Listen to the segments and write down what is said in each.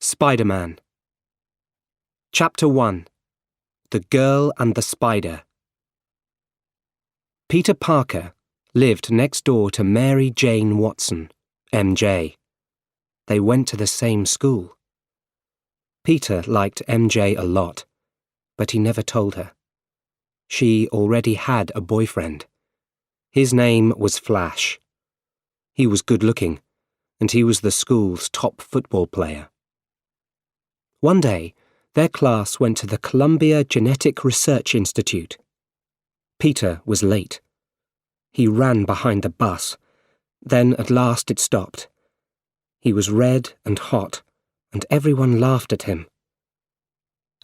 Spider-Man. Chapter 1. The Girl and the Spider. Peter Parker lived next door to Mary Jane Watson, MJ. They went to the same school. Peter liked MJ a lot, but he never told her. She already had a boyfriend. His name was Flash. He was good-looking, and he was the school's top football player. One day, their class went to the Columbia Genetic Research Institute. Peter was late. He ran behind the bus. Then at last it stopped. He was red and hot, and everyone laughed at him.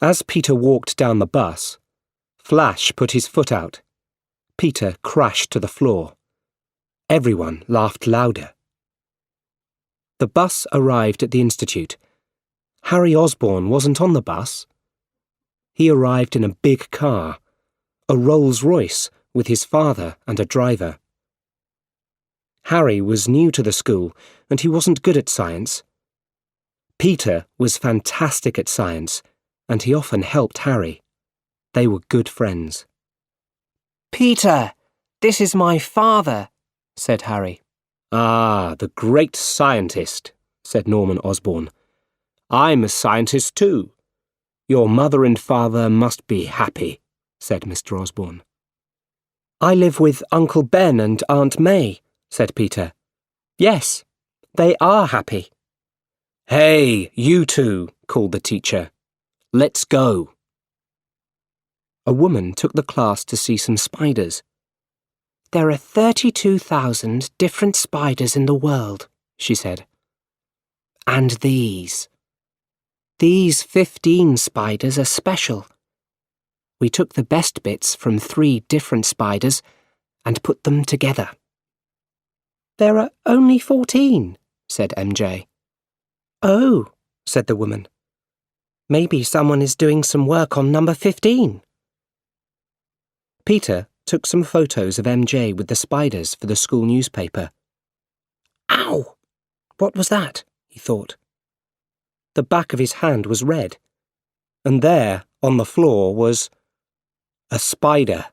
As Peter walked down the bus, Flash put his foot out. Peter crashed to the floor. Everyone laughed louder. The bus arrived at the institute. Harry Osborn wasn't on the bus. He arrived in a big car, a Rolls-Royce with his father and a driver. Harry was new to the school and he wasn't good at science. Peter was fantastic at science and he often helped Harry. They were good friends. "Peter, this is my father," said Harry. "Ah, the great scientist," said Norman Osborn. "I'm a scientist too. Your mother and father must be happy," said Mr. Osborn. "I live with Uncle Ben and Aunt May," said Peter. "Yes, they are happy." "Hey, you two," called the teacher. "Let's go." A woman took the class to see some spiders. "There are 32,000 different spiders in the world," she said. "And these 15 spiders are special. We took the best bits from 3 different spiders and put them together." "There are only 14, said MJ. "Oh," said the woman. "Maybe someone is doing some work on number 15. Peter took some photos of MJ with the spiders for the school newspaper. "Ow! What was that?" he thought. The back of his hand was red, and there, on the floor, was a spider.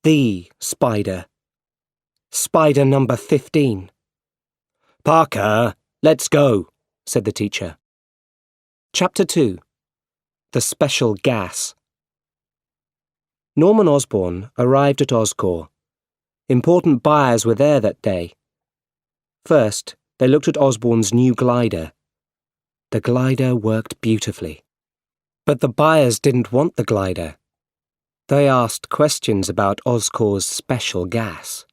The spider. Spider number 15. "Parker, let's go," said the teacher. Chapter 2. The Special Gas. Norman Osborn arrived at Oscorp. Important buyers were there that day. First, they looked at Osborn's new glider. The glider worked beautifully. But the buyers didn't want the glider. They asked questions about Oscorp's special gas.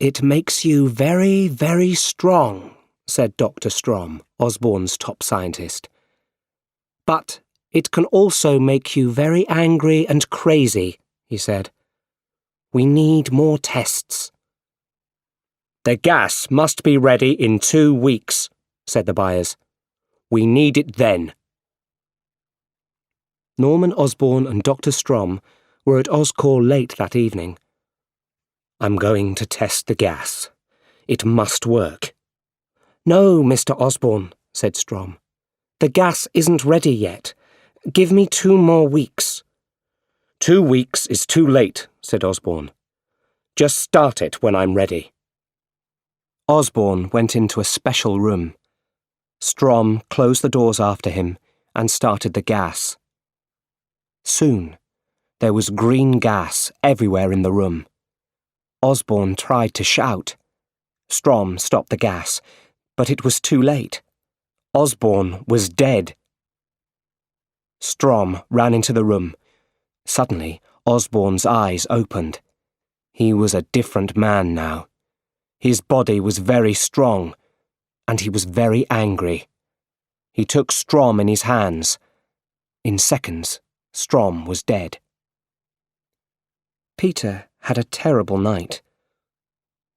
"It makes you very, very strong," said Dr. Strom, Osborn's top scientist. "But it can also make you very angry and crazy," he said. "We need more tests." "The gas must be ready in 2 weeks," said the buyers. "We need it then." Norman Osborn and Dr. Strom were at Oscorp late that evening. "I'm going to test the gas. It must work." "No, Mr. Osborn," said Strom. "The gas isn't ready yet. Give me 2 more weeks." 2 weeks is too late, said Osborn. "Just start it when I'm ready." Osborn went into a special room. Strom closed the doors after him and started the gas. Soon, there was green gas everywhere in the room. Osborn tried to shout. Strom stopped the gas, but it was too late. Osborn was dead. Strom ran into the room. Suddenly, Osborn's eyes opened. He was a different man now. His body was very strong, and he was very angry. He took Strom in his hands. In seconds, Strom was dead. Peter had a terrible night.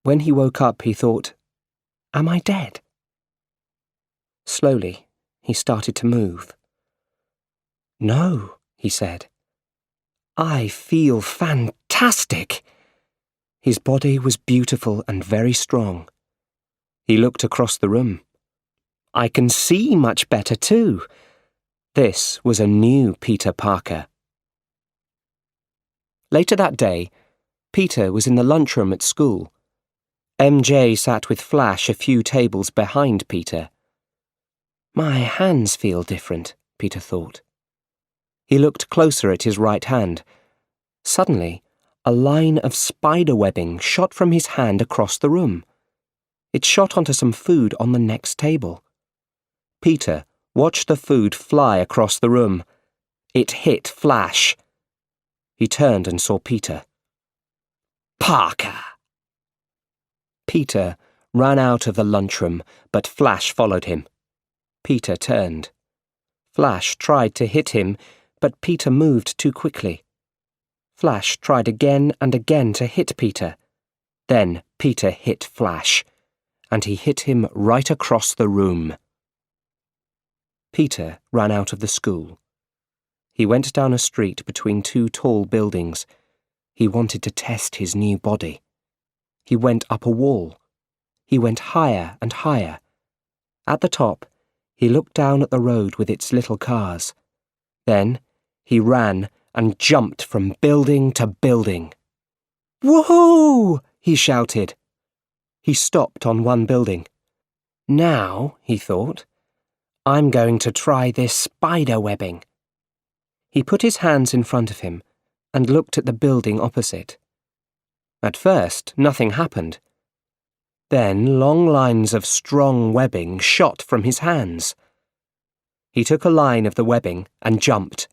When he woke up, he thought, "Am I dead?" Slowly, he started to move. "No," he said. "I feel fantastic." His body was beautiful and very strong. He looked across the room. I can see much better too. This was a new Peter Parker. Later that day, Peter was in the lunchroom at school. MJ sat with Flash a few tables behind Peter. My hands feel different, Peter thought. He looked closer at his right hand. Suddenly, a line of spider webbing shot from his hand across the room. It shot onto some food on the next table. Peter watched the food fly across the room. It hit Flash. He turned and saw Peter. Parker! Peter ran out of the lunchroom, but Flash followed him. Peter turned. Flash tried to hit him, but Peter moved too quickly. Flash tried again and again to hit Peter. Then Peter hit Flash, and he hit him right across the room. Peter ran out of the school. He went down a street between two tall buildings. He wanted to test his new body. He went up a wall. He went higher and higher. At the top, he looked down at the road with its little cars. Then he ran and jumped from building to building. Woohoo! He shouted. He stopped on one building. Now, he thought, I'm going to try this spider webbing. He put his hands in front of him and looked at the building opposite. At first, nothing happened. Then long lines of strong webbing shot from his hands. He took a line of the webbing and jumped.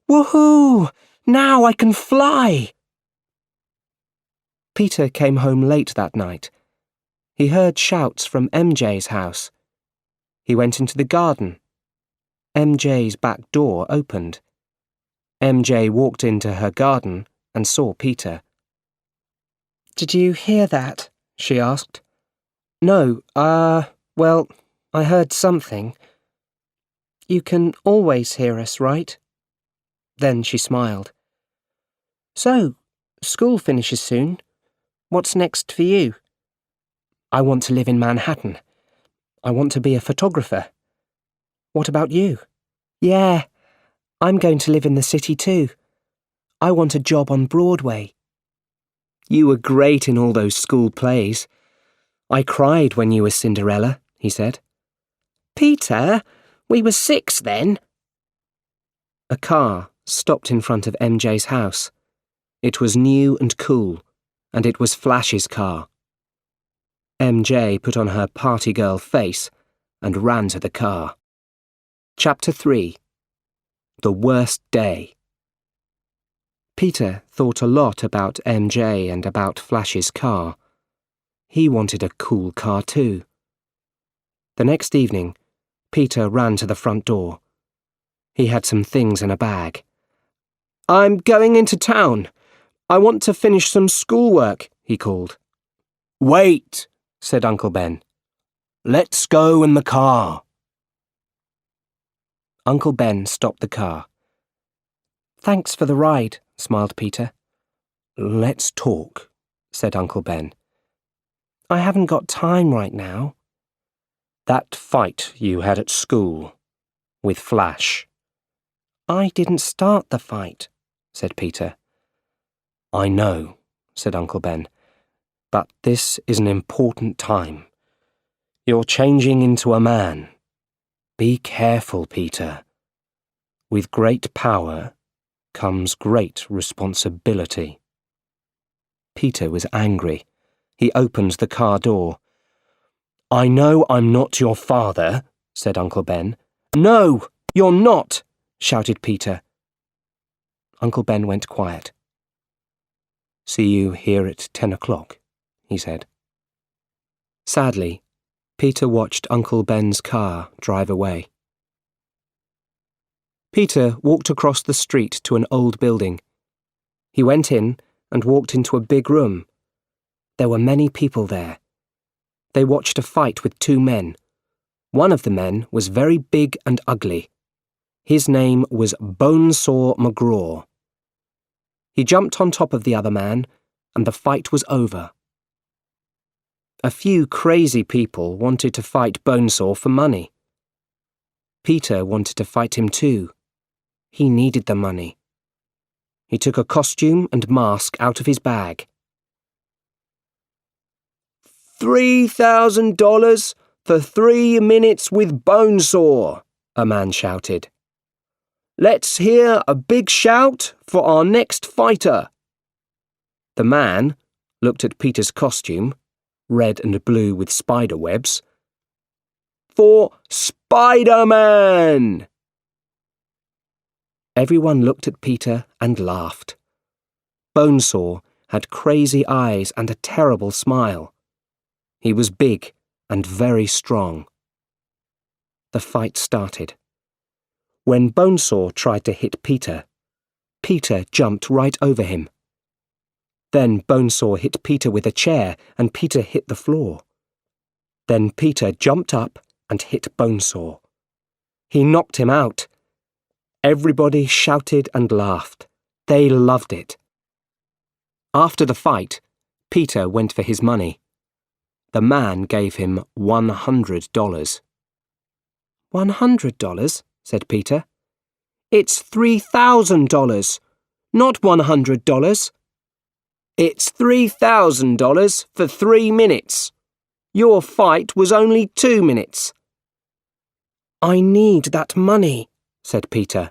Woohoo! Now I can fly! Peter came home late that night. He heard shouts from MJ's house. He went into the garden. MJ's back door opened. MJ walked into her garden and saw Peter. Did you hear that? She asked. No, well, I heard something. You can always hear us, right? Then she smiled. So, school finishes soon. What's next for you? I want to live in Manhattan. I want to be a photographer. What about you? Yeah, I'm going to live in the city too. I want a job on Broadway. You were great in all those school plays. I cried when you were Cinderella, he said. Peter, we were 6 then. A car stopped in front of MJ's house. It was new and cool, and it was Flash's car. MJ put on her party girl face and ran to the car. Chapter 3. The Worst Day. Peter thought a lot about MJ and about Flash's car. He wanted a cool car too. The next evening, Peter ran to the front door. He had some things in a bag. I'm going into town. I want to finish some schoolwork, he called. Wait, said Uncle Ben. Let's go in the car. Uncle Ben stopped the car. Thanks for the ride, smiled Peter. Let's talk, said Uncle Ben. I haven't got time right now. That fight you had at school, with Flash. I didn't start the fight, said Peter. I know, said Uncle Ben, but this is an important time. You're changing into a man. Be careful, Peter. With great power comes great responsibility. Peter was angry. He opened the car door. I know I'm not your father, said Uncle Ben. No, you're not, shouted Peter. Uncle Ben went quiet. See you here at 10 o'clock, he said. Sadly, Peter watched Uncle Ben's car drive away. Peter walked across the street to an old building. He went in and walked into a big room. There were many people there. They watched a fight with 2 men. One of the men was very big and ugly. His name was Bonesaw McGraw. He jumped on top of the other man, and the fight was over. A few crazy people wanted to fight Bonesaw for money. Peter wanted to fight him too. He needed the money. He took a costume and mask out of his bag. $3,000 for 3 minutes with Bonesaw, a man shouted. Let's hear a big shout for our next fighter. The man looked at Peter's costume, red and blue with spider webs. For Spider-Man! Everyone looked at Peter and laughed. Bonesaw had crazy eyes and a terrible smile. He was big and very strong. The fight started. When Bonesaw tried to hit Peter, Peter jumped right over him. Then Bonesaw hit Peter with a chair and Peter hit the floor. Then Peter jumped up and hit Bonesaw. He knocked him out. Everybody shouted and laughed. They loved it. After the fight, Peter went for his money. The man gave him $100. $100? said Peter. It's $3,000, not $100. It's $3,000 for 3 minutes. Your fight was only 2 minutes. I need that money, said Peter.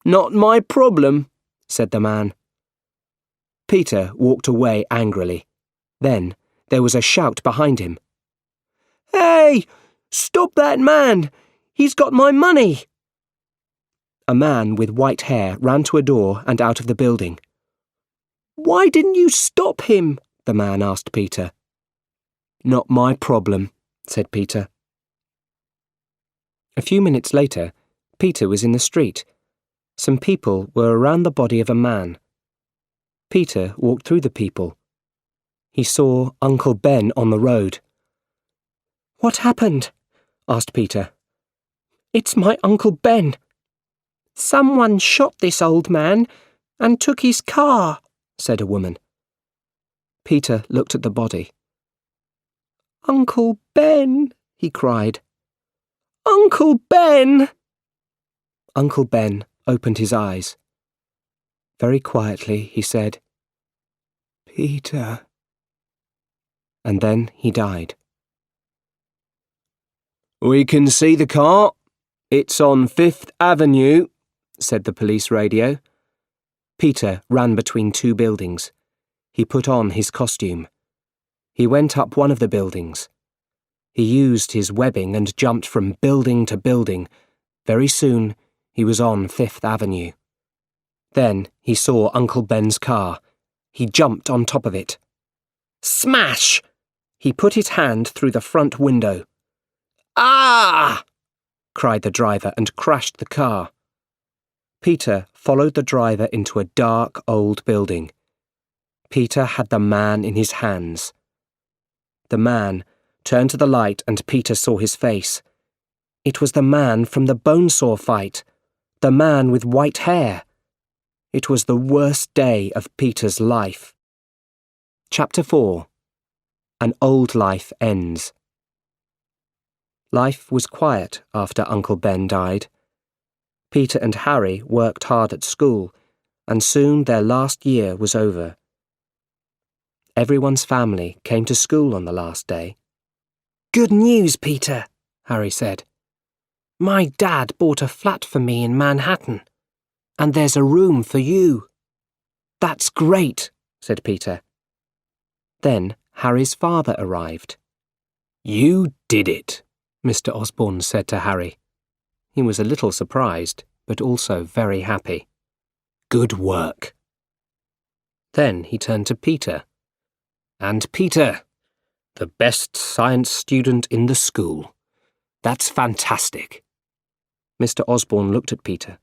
Not my problem, said the man. Peter walked away angrily. Then there was a shout behind him. Hey! Stop that man! He's got my money! A man with white hair ran to a door and out of the building. Why didn't you stop him? The man asked Peter. Not my problem, said Peter. A few minutes later, Peter was in the street. Some people were around the body of a man. Peter walked through the people. He saw Uncle Ben on the road. What happened? asked Peter. It's my Uncle Ben. Someone shot this old man and took his car, said a woman. Peter looked at the body. Uncle Ben, he cried. Uncle Ben! Uncle Ben opened his eyes. Very quietly he said, Peter. And then he died. We can see the car. It's on 5th Avenue, said the police radio. Peter ran between 2 buildings. He put on his costume. He went up one of the buildings. He used his webbing and jumped from building to building. Very soon, he was on 5th Avenue. Then he saw Uncle Ben's car. He jumped on top of it. Smash! He put his hand through the front window. Ah! cried the driver and crashed the car. Peter followed the driver into a dark old building. Peter had the man in his hands. The man turned to the light and Peter saw his face. It was the man from the Bonesaw fight, the man with white hair. It was the worst day of Peter's life. Chapter 4. An Old Life Ends. Life was quiet after Uncle Ben died. Peter and Harry worked hard at school, and soon their last year was over. Everyone's family came to school on the last day. Good news, Peter, Harry said. My dad bought a flat for me in Manhattan, and there's a room for you. That's great, said Peter. Then Harry's father arrived. You did it, Mr. Osborn said to Harry. He was a little surprised, but also very happy. Good work. Then he turned to Peter. And Peter, the best science student in the school. That's fantastic. Mr. Osborn looked at Peter.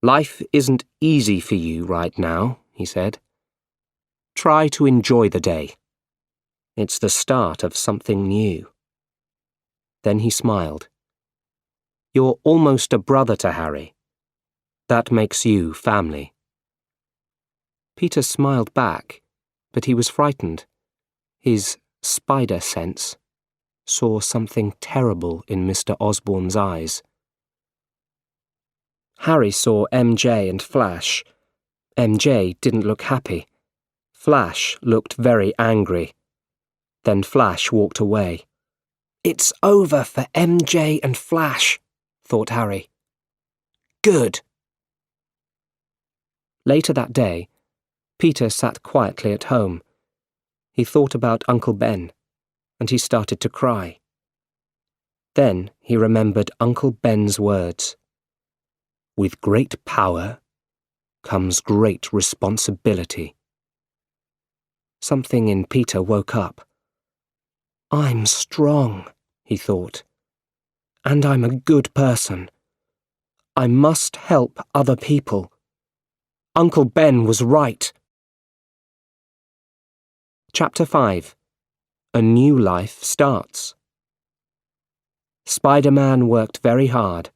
Life isn't easy for you right now, he said. Try to enjoy the day. It's the start of something new. Then he smiled. You're almost a brother to Harry. That makes you family. Peter smiled back, but he was frightened. His spider sense, saw something terrible in Mr. Osborn's eyes. Harry saw MJ and Flash. MJ didn't look happy. Flash looked very angry. Then Flash walked away. "It's over for MJ and Flash," thought Harry. "Good." Later that day, Peter sat quietly at home. He thought about Uncle Ben, and he started to cry. Then he remembered Uncle Ben's words. "With great power comes great responsibility." Something in Peter woke up. "I'm strong," he thought, "and I'm a good person. I must help other people. Uncle Ben was right." Chapter 5. A New Life Starts. Spider-Man worked very hard.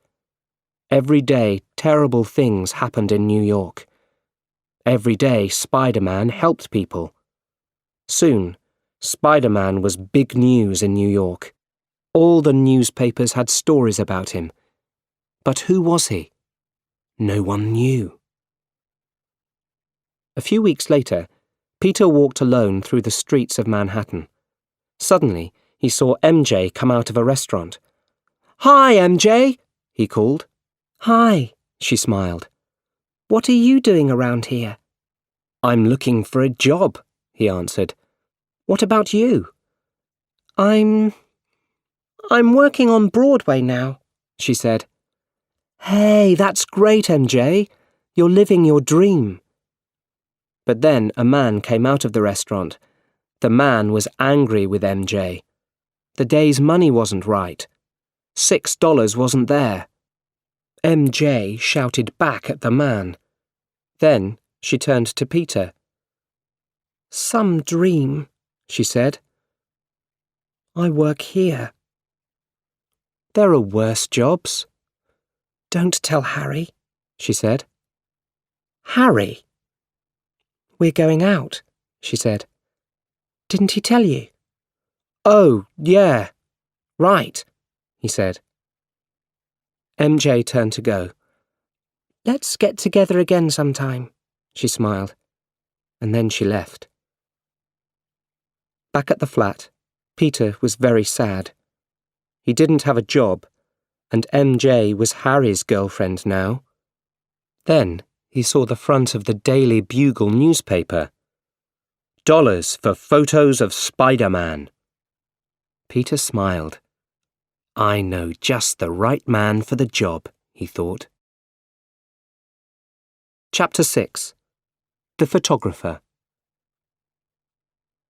Every day, terrible things happened in New York. Every day, Spider-Man helped people. Soon, Spider-Man was big news in New York. All the newspapers had stories about him. But who was he? No one knew. A few weeks later, Peter walked alone through the streets of Manhattan. Suddenly, he saw MJ come out of a restaurant. "Hi, MJ," he called. "Hi," she smiled. "What are you doing around here?" "I'm looking for a job," he answered. "What about you?" I'm working on Broadway now," she said. "Hey, that's great, MJ. You're living your dream." But then a man came out of the restaurant. The man was angry with MJ. The day's money wasn't right. $6 wasn't there. MJ shouted back at the man. Then she turned to Peter. "Some dream," she said. "I work here." "There are worse jobs." "Don't tell Harry," she said. "Harry?" "We're going out," she said. "Didn't he tell you?" "Oh, yeah. Right," he said. MJ turned to go. "Let's get together again sometime," she smiled, and then she left. Back at the flat, Peter was very sad. He didn't have a job, and MJ was Harry's girlfriend now. Then he saw the front of the Daily Bugle newspaper. "$1 for photos of Spider-Man." Peter smiled. "I know just the right man for the job," he thought. Chapter 6. The Photographer.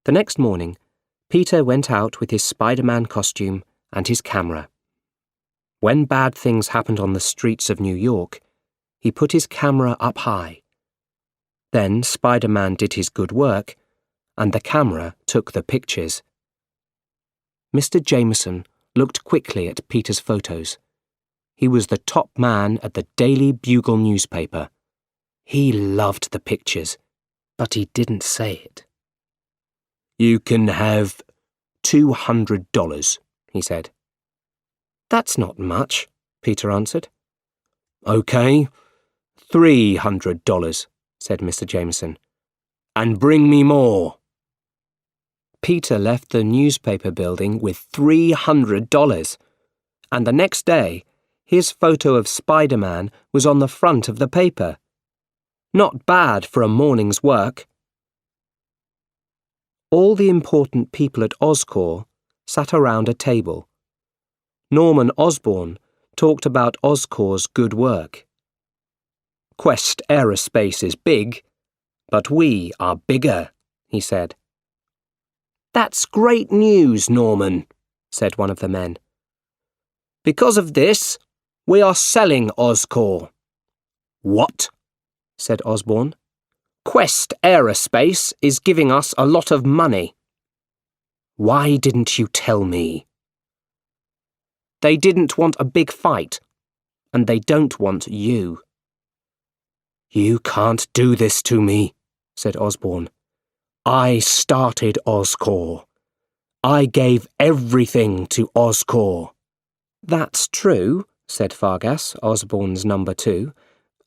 The next morning, Peter went out with his Spider-Man costume and his camera. When bad things happened on the streets of New York, he put his camera up high. Then Spider-Man did his good work, and the camera took the pictures. Mr. Jameson looked quickly at Peter's photos. He was the top man at the Daily Bugle newspaper. He loved the pictures, but he didn't say it. "You can have $200, he said. "That's not much," Peter answered. "OK, $300, said Mr. Jameson. "And bring me more." Peter left the newspaper building with $300, and the next day, his photo of Spider-Man was on the front of the paper. Not bad for a morning's work. All the important people at Oscorp sat around a table. Norman Osborn talked about Oscorp's good work. "Quest Aerospace is big, but we are bigger," he said. "That's great news, Norman," said one of the men. "Because of this, we are selling Oscorp." "What?" said Osborn. "Quest Aerospace is giving us a lot of money." "Why didn't you tell me?" "They didn't want a big fight, and they don't want you." "You can't do this to me," said Osborn. "I started Oscorp. I gave everything to Oscorp." "That's true," said Fargas, Osborn's number 2,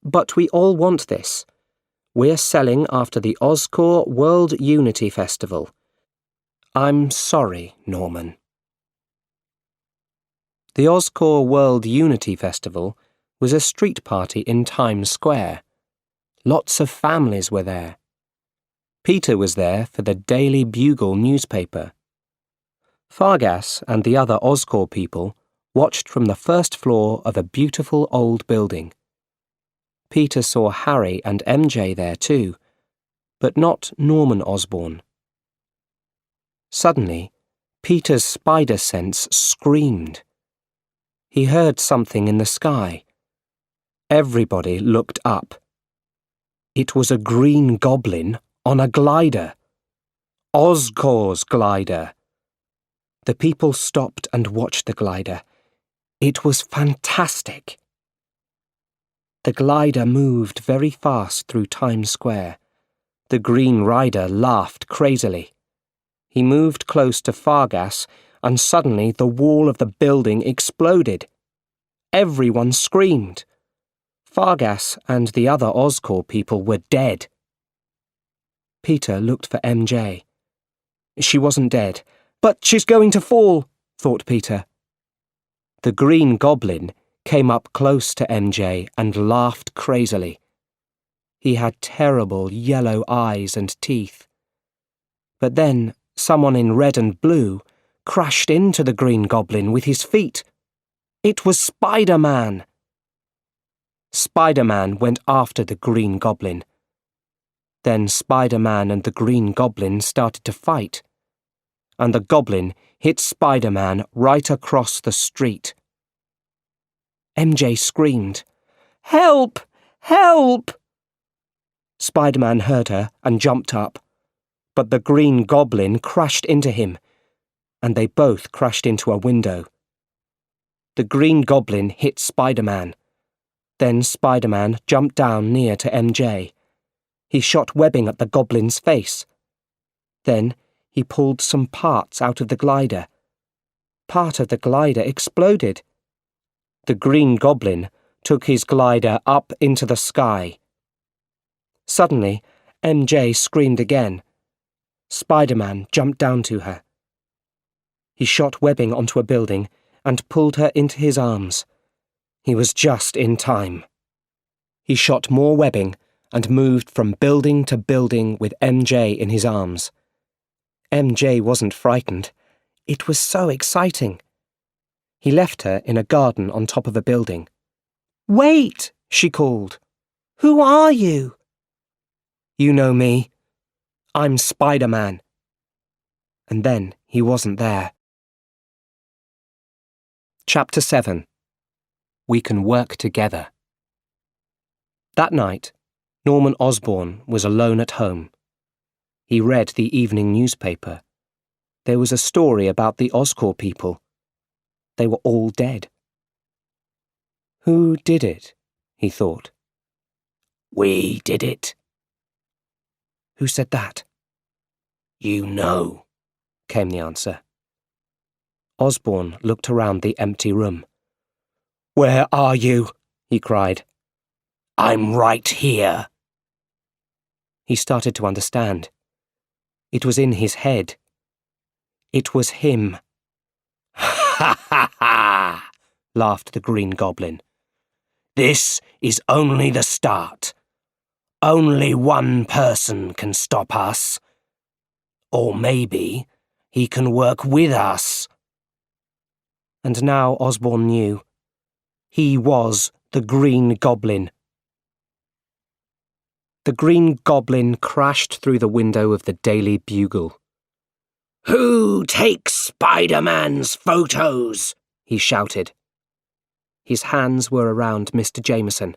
"but we all want this. We're selling after the Oscorp World Unity Festival. I'm sorry, Norman." The Oscorp World Unity Festival was a street party in Times Square. Lots of families were there. Peter was there for the Daily Bugle newspaper. Fargas and the other Oscorp people watched from the first floor of a beautiful old building. Peter saw Harry and MJ there too, but not Norman Osborn. Suddenly, Peter's spider sense screamed. He heard something in the sky. Everybody looked up. It was a Green Goblin on a glider. Oscorp's glider. The people stopped and watched the glider. It was fantastic. The glider moved very fast through Times Square. The Green Rider laughed crazily. He moved close to Fargas, and suddenly the wall of the building exploded. Everyone screamed. Fargas and the other Oscorp people were dead. Peter looked for MJ. She wasn't dead. "But she's going to fall," thought Peter. The Green Goblin came up close to MJ and laughed crazily. He had terrible yellow eyes and teeth. But then someone in red and blue crashed into the Green Goblin with his feet. It was Spider-Man. Spider-Man went after the Green Goblin. Then Spider-Man and the Green Goblin started to fight, and the Goblin hit Spider-Man right across the street. MJ screamed, "Help! Help!" Spider-Man heard her and jumped up, but the Green Goblin crashed into him, and they both crashed into a window. The Green Goblin hit Spider-Man. Then Spider-Man jumped down near to MJ. He shot webbing at the Goblin's face. Then he pulled some parts out of the glider. Part of the glider exploded. The Green Goblin took his glider up into the sky. Suddenly, MJ screamed again. Spider-Man jumped down to her. He shot webbing onto a building and pulled her into his arms. He was just in time. He shot more webbing and moved from building to building with MJ in his arms. MJ wasn't frightened. It was so exciting. He left her in a garden on top of a building. "Wait!" she called. "Who are you?" "You know me. I'm Spider-Man." And then he wasn't there. Chapter 7. We Can Work Together. That night, Norman Osborn was alone at home. He read the evening newspaper. There was a story about the Oscorp people. They were all dead. Who did it? He thought. "We did it." Who said that? "You know," came the answer. Osborn looked around the empty room. "Where are you?" he cried. "I'm right here." He started to understand. It was in his head. It was him. "Ha ha ha!" laughed the Green Goblin. "This is only the start. Only one person can stop us. Or maybe he can work with us." And now Osborn knew. He was the Green Goblin. The Green Goblin crashed through the window of the Daily Bugle. "Who takes Spider-Man's photos?" he shouted. His hands were around Mr. Jameson.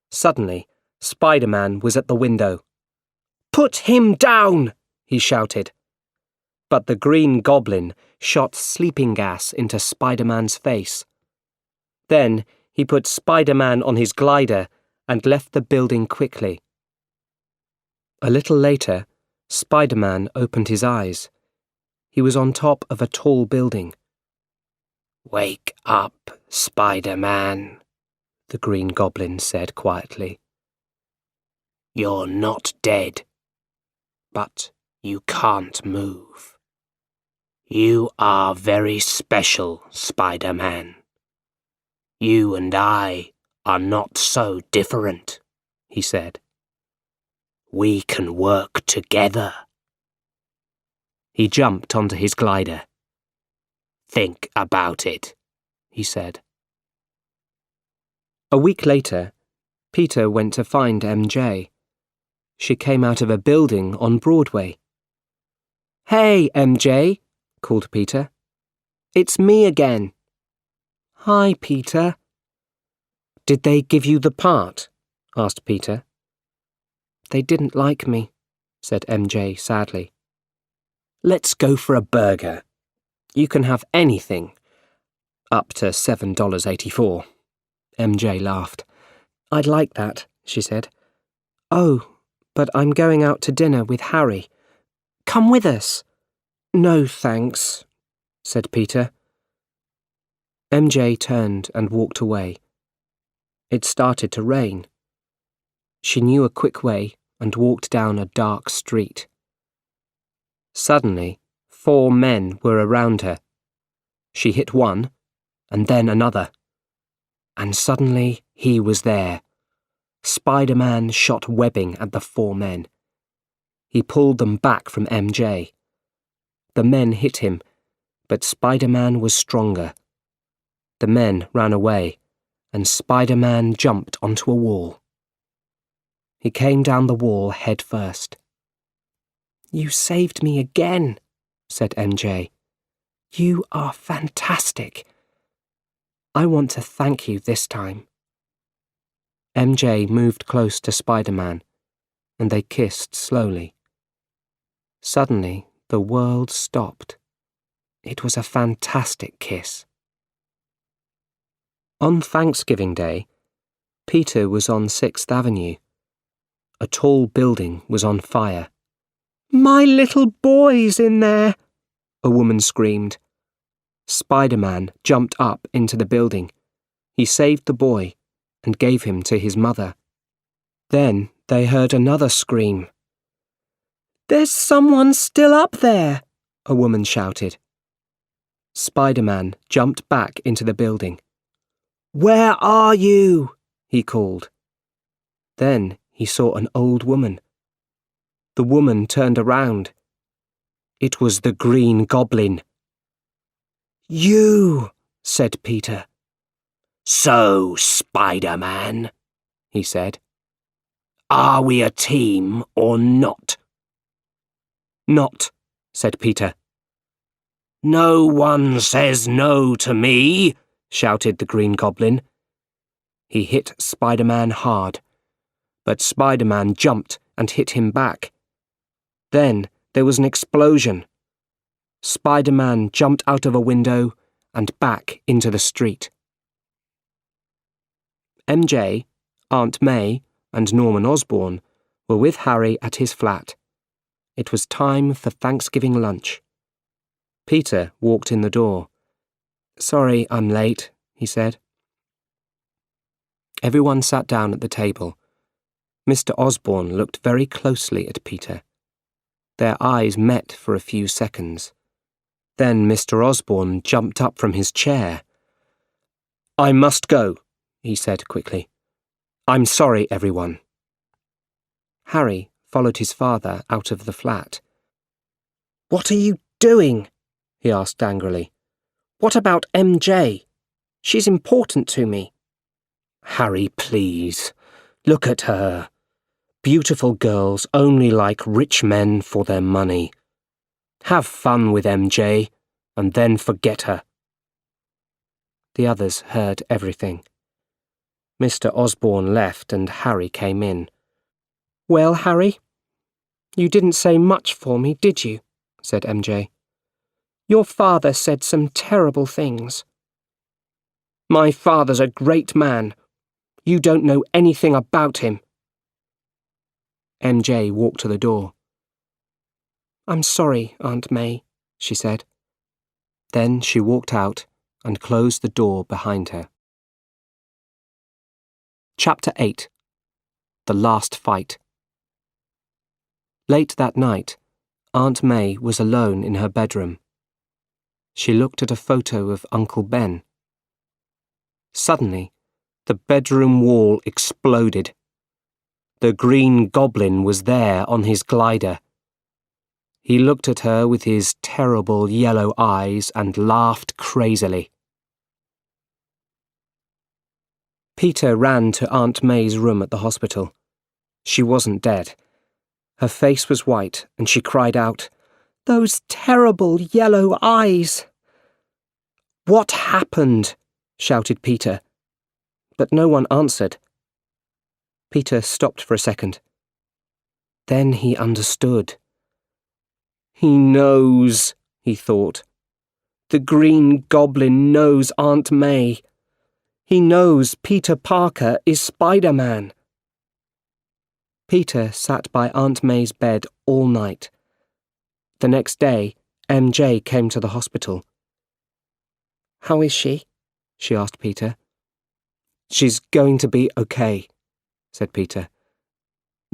Suddenly, Spider-Man was at the window. "Put him down!" he shouted. But the Green Goblin shot sleeping gas into Spider-Man's face. Then he put Spider-Man on his glider and left the building quickly. A little later, Spider-Man opened his eyes. He was on top of a tall building. "Wake up, Spider-Man," the Green Goblin said quietly. "You're not dead, but you can't move. You are very special, Spider-Man. You and I are not so different," he said. "We can work together." He jumped onto his glider. "Think about it," he said. A week later, Peter went to find MJ. She came out of a building on Broadway. "Hey, MJ," called Peter. "It's me again." "Hi, Peter." "Did they give you the part?" asked Peter. "They didn't like me," said MJ sadly. "Let's go for a burger. You can have anything. Up to $7.84. MJ laughed. "I'd like that," she said. "Oh, but I'm going out to dinner with Harry. Come with us." "No, thanks," said Peter. MJ turned and walked away. It started to rain. She knew a quick way and walked down a dark street. Suddenly, 4 men were around her. She hit one, and then another. And suddenly he was there. Spider-Man shot webbing at the 4 men. He pulled them back from MJ. The men hit him, but Spider-Man was stronger. The men ran away, and Spider-Man jumped onto a wall. He came down the wall head first. "You saved me again," said MJ. "You are fantastic. I want to thank you this time." MJ moved close to Spider-Man, and they kissed slowly. Suddenly, the world stopped. It was a fantastic kiss. On Thanksgiving Day, Peter was on 6th Avenue. A tall building was on fire. "My little boy's in there!" a woman screamed. Spider-Man jumped up into the building. He saved the boy and gave him to his mother. Then they heard another scream. "There's someone still up there!" a woman shouted. Spider-Man jumped back into the building. "Where are you?" he called. Then he saw an old woman. The woman turned around. It was the Green Goblin. "You," said Peter. "So, Spider-Man," he said. "Are we a team or not?" "Not," said Peter. "No one says no to me," shouted the Green Goblin. He hit Spider-Man hard, but Spider-Man jumped and hit him back. Then there was an explosion. Spider-Man jumped out of a window and back into the street. MJ, Aunt May, and Norman Osborn were with Harry at his flat. It was time for Thanksgiving lunch. Peter walked in the door. "Sorry, I'm late," he said. Everyone sat down at the table. Mr. Osborn looked very closely at Peter. Their eyes met for a few seconds. Then Mr. Osborn jumped up from his chair. "I must go," he said quickly. "I'm sorry, everyone." Harry followed his father out of the flat. "What are you doing?" he asked angrily. "What about MJ? She's important to me." "Harry, please. Look at her. Beautiful girls only like rich men for their money. Have fun with MJ, and then forget her." The others heard everything. Mr. Osborn left and Harry came in. "Well, Harry, you didn't say much for me, did you?" said MJ. "Your father said some terrible things." "My father's a great man. You don't know anything about him." MJ walked to the door. "I'm sorry, Aunt May," she said. Then she walked out and closed the door behind her. Chapter 8. The Last Fight. Late that night, Aunt May was alone in her bedroom. She looked at a photo of Uncle Ben. Suddenly, the bedroom wall exploded. The Green Goblin was there on his glider. He looked at her with his terrible yellow eyes and laughed crazily. Peter ran to Aunt May's room at the hospital. She wasn't dead. Her face was white, and she cried out, "Those terrible yellow eyes!" "What happened?" shouted Peter. But no one answered. Peter stopped for a second. Then he understood. "He knows," he thought. "The Green Goblin knows Aunt May. He knows Peter Parker is Spider-Man." Peter sat by Aunt May's bed all night. The next day, MJ came to the hospital. "How is she?" she asked Peter. "She's going to be okay," said Peter.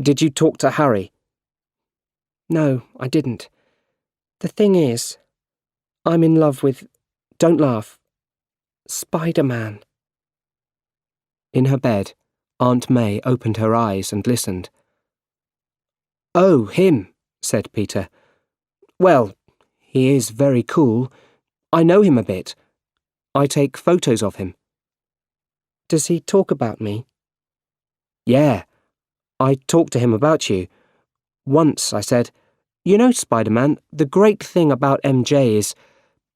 "Did you talk to Harry?" "No, I didn't. The thing is, I'm in love with, don't laugh, Spider-Man." In her bed, Aunt May opened her eyes and listened. "Oh, him," said Peter. "Well, he is very cool. I know him a bit. I take photos of him." "Does he talk about me?" "Yeah, I talked to him about you. Once I said, 'You know, Spider-Man, the great thing about MJ is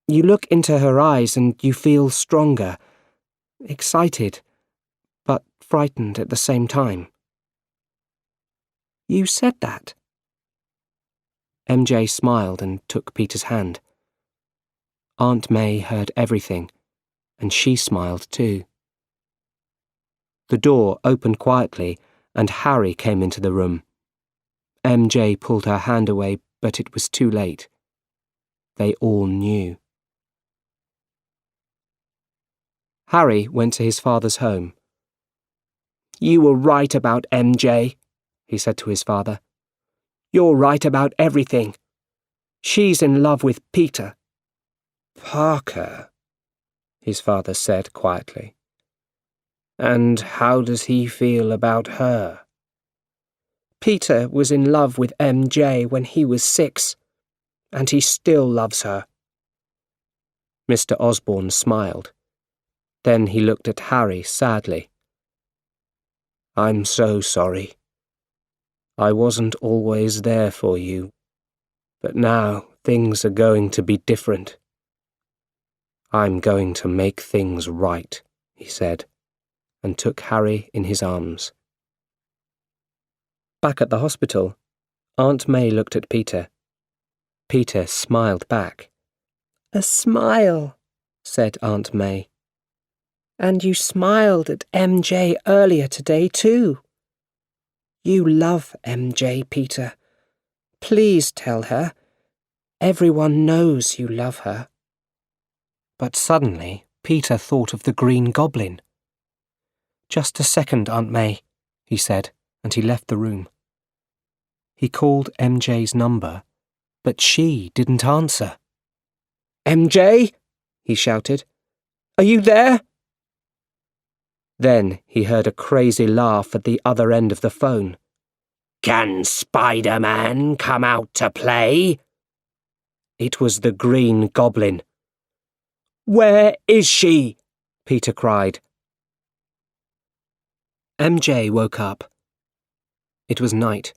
you look into her eyes and you feel stronger, excited, but frightened at the same time.'" "You said that?" MJ smiled and took Peter's hand. Aunt May heard everything, and she smiled too. The door opened quietly, and Harry came into the room. MJ pulled her hand away, but it was too late. They all knew. Harry went to his father's home. "You were right about MJ," he said to his father. "You're right about everything. She's in love with Peter." "Parker," his father said quietly. "And how does he feel about her?" "Peter was in love with MJ when he was 6, and he still loves her." Mr. Osborn smiled. Then he looked at Harry sadly. "I'm so sorry. I wasn't always there for you, but now things are going to be different." "I'm going to make things right," he said, and took Harry in his arms. Back at the hospital, Aunt May looked at Peter. Peter smiled back. "A smile," said Aunt May. "And you smiled at MJ earlier today too. You love MJ, Peter. Please tell her. Everyone knows you love her." But suddenly, Peter thought of the Green Goblin. "Just a second, Aunt May," he said, and he left the room. He called MJ's number, but she didn't answer. "MJ?" he shouted. "Are you there?" Then he heard a crazy laugh at the other end of the phone. "Can Spider-Man come out to play?" It was the Green Goblin. "Where is she?" Peter cried. MJ woke up. It was night.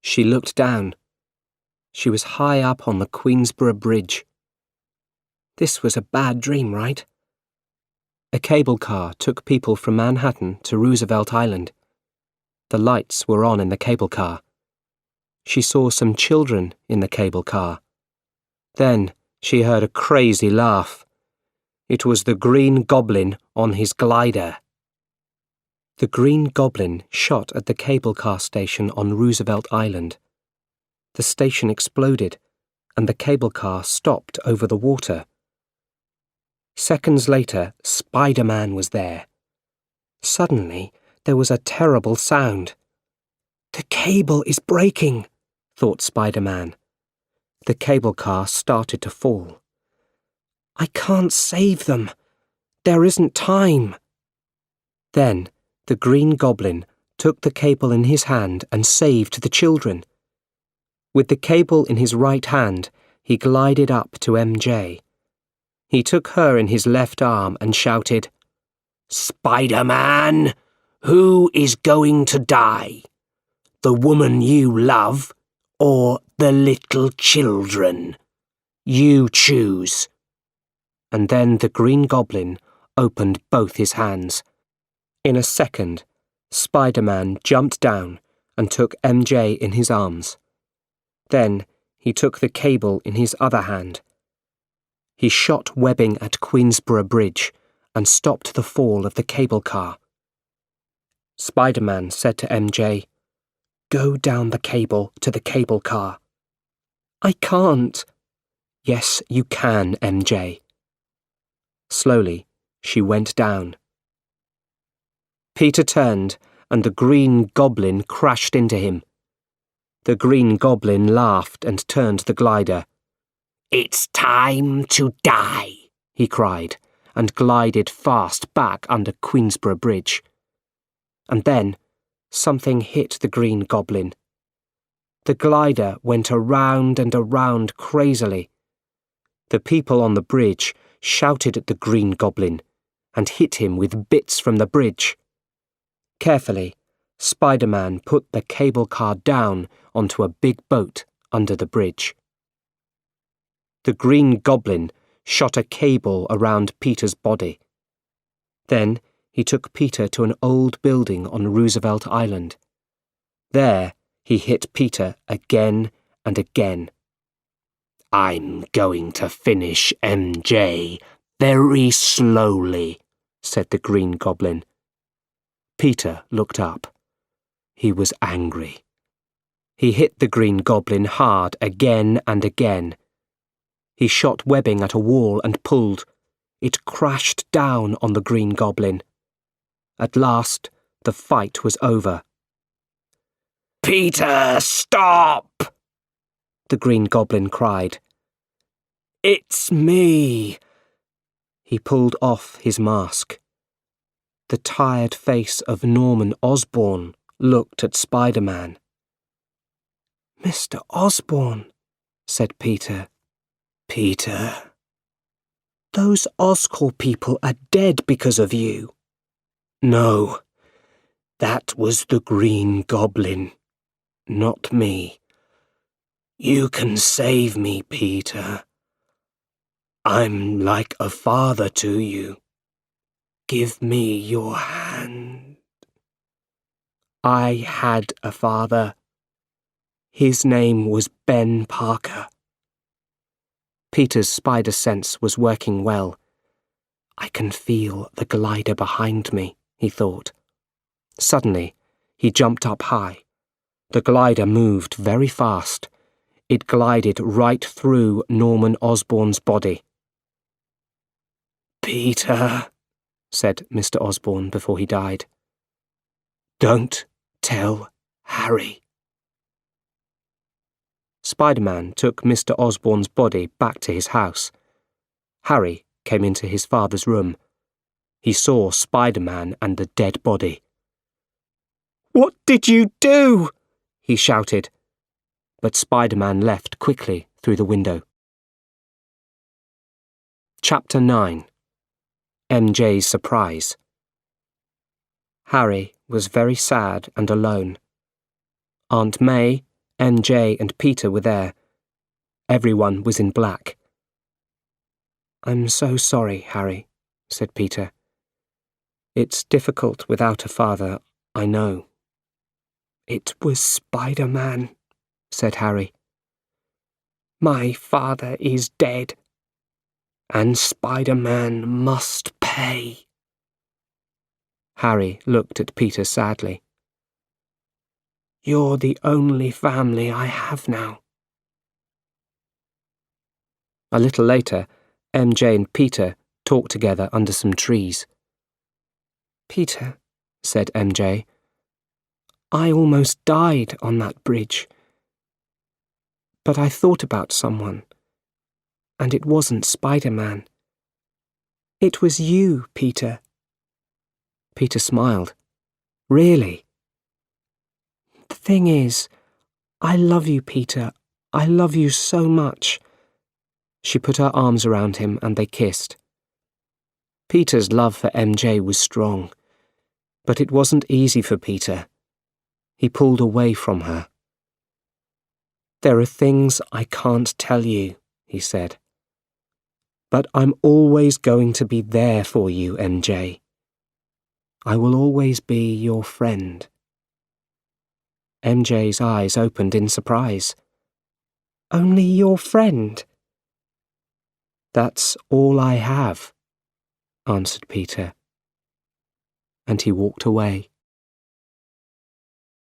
She looked down. She was high up on the Queensborough Bridge. This was a bad dream, right? A cable car took people from Manhattan to Roosevelt Island. The lights were on in the cable car. She saw some children in the cable car. Then she heard a crazy laugh. It was the Green Goblin on his glider. The Green Goblin shot at the cable car station on Roosevelt Island. The station exploded, and the cable car stopped over the water. Seconds later, Spider-Man was there. Suddenly, there was a terrible sound. "The cable is breaking," thought Spider-Man. The cable car started to fall. "I can't save them. There isn't time." Then, the Green Goblin took the cable in his hand and saved the children. With the cable in his right hand, he glided up to MJ. He took her in his left arm and shouted, "Spider-Man, who is going to die? The woman you love or the little children? You choose." And then the Green Goblin opened both his hands. In a second, Spider-Man jumped down and took MJ in his arms. Then he took the cable in his other hand. He shot webbing at Queensborough Bridge and stopped the fall of the cable car. Spider-Man said to MJ, "Go down the cable to the cable car." "I can't." "Yes, you can, MJ." Slowly, she went down. Peter turned, and the Green Goblin crashed into him. The Green Goblin laughed and turned the glider. "It's time to die," he cried, and glided fast back under Queensborough Bridge. And then, something hit the Green Goblin. The glider went around and around crazily. The people on the bridge shouted at the Green Goblin and hit him with bits from the bridge. Carefully, Spider-Man put the cable car down onto a big boat under the bridge. The Green Goblin shot a cable around Peter's body. Then he took Peter to an old building on Roosevelt Island. There he hit Peter again and again. "I'm going to finish MJ very slowly," said the Green Goblin. Peter looked up. He was angry. He hit the Green Goblin hard again and again. He shot webbing at a wall and pulled. It crashed down on the Green Goblin. At last, the fight was over. "Peter, stop!" the Green Goblin cried. "It's me." He pulled off his mask. The tired face of Norman Osborn looked at Spider-Man. "Mr. Osborn," said Peter. "Peter, those Oscorp people are dead because of you." "No, that was the Green Goblin, not me. You can save me, Peter. I'm like a father to you. Give me your hand." "I had a father. His name was Ben Parker." Peter's spider sense was working well. "I can feel the glider behind me," he thought. Suddenly, he jumped up high. The glider moved very fast. It glided right through Norman Osborn's body. "Peter," said Mr. Osborn before he died, "don't tell Harry." Spider-Man took Mr. Osborn's body back to his house. Harry came into his father's room. He saw Spider-Man and the dead body. "What did you do?" he shouted. But Spider-Man left quickly through the window. Chapter 9. MJ's Surprise. Harry was very sad and alone. Aunt May, MJ and Peter were there. Everyone was in black. "I'm so sorry, Harry," said Peter. "It's difficult without a father, I know." "It was Spider-Man," said Harry. "My father is dead, and Spider-Man must pay." Harry looked at Peter sadly. "You're the only family I have now." A little later, MJ and Peter talked together under some trees. "Peter," said MJ, "I almost died on that bridge. But I thought about someone, and it wasn't Spider-Man. It was you, Peter." Peter smiled. "Really?" "The thing is, I love you, Peter. I love you so much." She put her arms around him and they kissed. Peter's love for MJ was strong, but it wasn't easy for Peter. He pulled away from her. "There are things I can't tell you," he said. "But I'm always going to be there for you, MJ. I will always be your friend." MJ's eyes opened in surprise. "Only your friend?" "That's all I have," answered Peter. And he walked away.